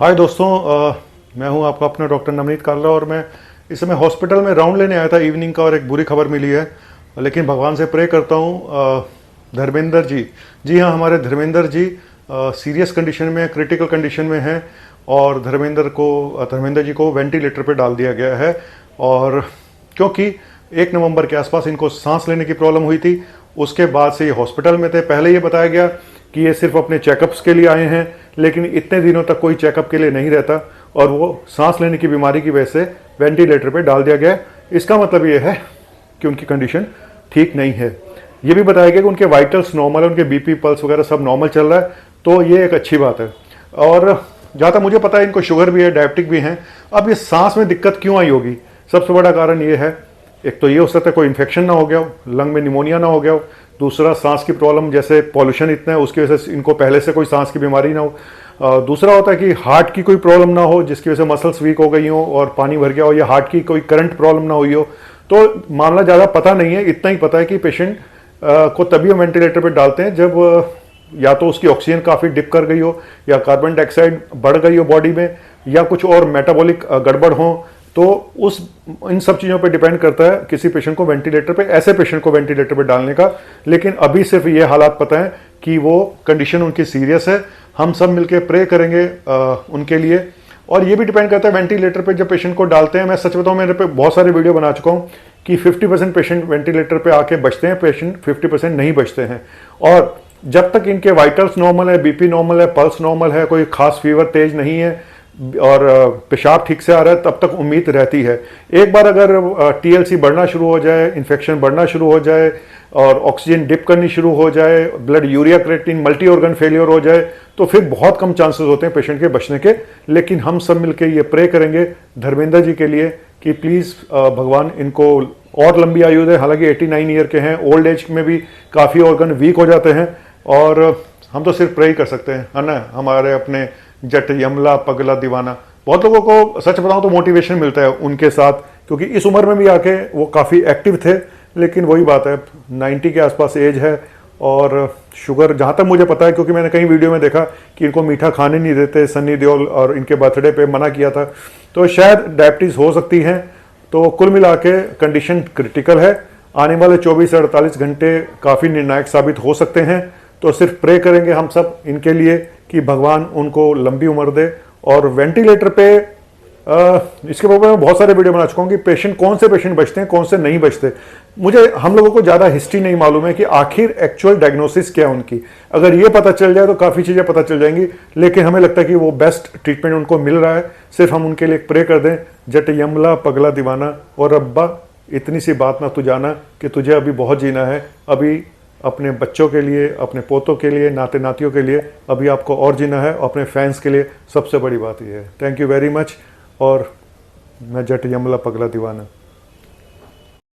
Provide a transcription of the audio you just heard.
हाय दोस्तों, मैं हूं आपका अपना डॉक्टर नवनीत कालरा और मैं इस समय हॉस्पिटल में राउंड लेने आया था इवनिंग का और एक बुरी खबर मिली है। लेकिन भगवान से प्रे करता हूं। धर्मेंद्र जी हाँ, हमारे धर्मेंद्र जी सीरियस कंडीशन में, क्रिटिकल कंडीशन में हैं और धर्मेंद्र जी को वेंटिलेटर पे डाल दिया गया है। और क्योंकि 1 नवंबर के आसपास इनको सांस लेने की प्रॉब्लम हुई थी, उसके बाद से ये हॉस्पिटल में थे। पहले ये बताया गया कि ये सिर्फ अपने चेकअप्स के लिए आए हैं, लेकिन इतने दिनों तक कोई चेकअप के लिए नहीं रहता और वो सांस लेने की बीमारी की वजह से वेंटिलेटर पे डाल दिया गया। इसका मतलब ये है कि उनकी कंडीशन ठीक नहीं है। ये भी बताया गया कि उनके वाइटल्स नॉर्मल है, उनके बीपी पल्स वगैरह सब नॉर्मल चल रहा है, तो ये एक अच्छी बात है। और जहाँ तक मुझे पता है इनको शुगर भी है, डायबिटिक भी हैं। अब ये सांस में दिक्कत क्यों आई होगी? सबसे बड़ा कारण ये है, एक तो ये हो सकता है कोई इन्फेक्शन ना हो गया हो, लंग में निमोनिया ना हो गया हो। दूसरा, सांस की प्रॉब्लम, जैसे पॉल्यूशन इतना है उसकी वजह से इनको पहले से कोई सांस की बीमारी ना हो। दूसरा होता है कि हार्ट की कोई प्रॉब्लम ना हो जिसकी वजह से मसल्स वीक हो गई हो और पानी भर गया हो, या हार्ट की कोई करंट प्रॉब्लम ना हुई हो। तो मामला ज़्यादा पता नहीं है, इतना ही पता है कि पेशेंट को तभी हम वेंटिलेटर पर डालते हैं जब या तो उसकी ऑक्सीजन काफ़ी डिप कर गई हो, या कार्बन डाइऑक्साइड बढ़ गई हो बॉडी में, या कुछ और मेटाबॉलिक गड़बड़ हो। तो इन सब चीज़ों पे डिपेंड करता है किसी पेशेंट को वेंटिलेटर पे, ऐसे पेशेंट को वेंटिलेटर पे डालने का। लेकिन अभी सिर्फ ये हालात पता है कि वो कंडीशन उनकी सीरियस है। हम सब मिलके प्रे करेंगे उनके लिए। और ये भी डिपेंड करता है वेंटिलेटर पे जब पेशेंट को डालते हैं। मैं सच बताऊं, मेरे पे बहुत सारे वीडियो बना चुका हूँ कि 50% पेशेंट वेंटिलेटर पे आके बचते हैं, पेशेंट 50% नहीं बचते हैं। और जब तक इनके वाइटल्स नॉर्मल है, बीपी नॉर्मल है, पल्स नॉर्मल है, कोई खास फीवर तेज नहीं है और पेशाब ठीक से आ रहा है, तब तक उम्मीद रहती है। एक बार अगर टीएलसी बढ़ना शुरू हो जाए, इन्फेक्शन बढ़ना शुरू हो जाए और ऑक्सीजन डिप करनी शुरू हो जाए, blood urea creatinine multi organ failure हो जाए, तो फिर बहुत कम चांसेस होते हैं पेशेंट के बचने के। लेकिन हम सब मिलकर ये प्रे करेंगे धर्मेंद्र जी के लिए कि प्लीज़ भगवान इनको और लंबी आयु दे। हालांकि 89 ईयर के हैं, ओल्ड एज में भी काफ़ी ऑर्गन वीक हो जाते हैं और हम तो सिर्फ प्रे ही कर सकते हैं, है ना। हमारे अपने जट यमला पगला दीवाना, बहुत लोगों को सच बताऊं तो मोटिवेशन मिलता है उनके साथ, क्योंकि इस उम्र में भी आके वो काफ़ी एक्टिव थे। लेकिन वही बात है, 90 के आसपास एज है और शुगर, जहाँ तक मुझे पता है, क्योंकि मैंने कई वीडियो में देखा कि इनको मीठा खाने नहीं देते, सन्नी देओल और इनके बर्थडे पे मना किया था, तो शायद डायबिटीज़ हो सकती हैं। तो कुल मिला के कंडीशन क्रिटिकल है। आने वाले 24 से 48 घंटे काफ़ी निर्णायक साबित हो सकते हैं। तो सिर्फ प्रे करेंगे हम सब इनके लिए कि भगवान उनको लंबी उम्र दे। और वेंटिलेटर पे इसके बारे में बहुत सारे वीडियो बना चुका हूँ कि पेशेंट, कौन से पेशेंट बचते हैं, कौन से नहीं बचते। हम लोगों को ज़्यादा हिस्ट्री नहीं मालूम है कि आखिर एक्चुअल डायग्नोसिस क्या है उनकी। अगर ये पता चल जाए तो काफ़ी चीज़ें पता चल जाएंगी। लेकिन हमें लगता है कि वो बेस्ट ट्रीटमेंट उनको मिल रहा है। सिर्फ हम उनके लिए प्रे कर दें, जट यमला पगला दीवाना, और रब्बा इतनी सी बात ना तू जाना कि तुझे अभी बहुत जीना है। अभी अपने बच्चों के लिए, अपने पोतों के लिए, नाते नातियों के लिए अभी आपको और जीना है, और अपने फैंस के लिए सबसे बड़ी बात यह है। Thank you very much. और मैं जट यमला पगला दीवाना।